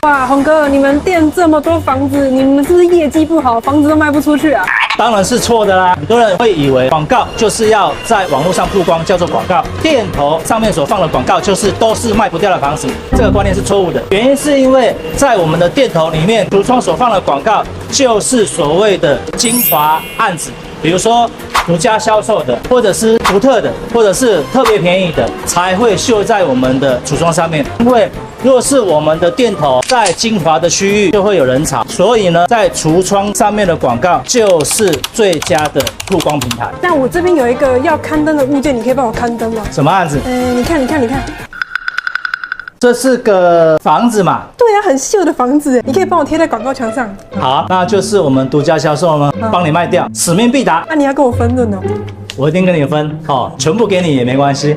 哇，洪哥，你们店这么多房子，你们是不是业绩不好，房子都卖不出去啊？当然是错的啦！很多人会以为广告就是要在网络上曝光，叫做广告。店头上面所放的广告都是卖不掉的房子，这个观念是错误的。原因是因为在我们的店头里面，橱窗所放的广告就是所谓的精华案子，比如说独家销售的，或者是独特的，或者是特别便宜的，才会秀在我们的橱窗上面。因为若是我们的店头在精华的区域，就会有人潮，所以呢，在橱窗上面的广告就是最佳的曝光平台。那我这边有一个要刊登的物件，你可以帮我刊登吗？什么案子？你看，这是个房子嘛？对啊，很秀的房子，你可以帮我贴在广告墙上。好，那就是我们独家销售呢，帮你卖掉，使命必达。那你要跟我分润哦。我一定跟你分，全部给你也没关系。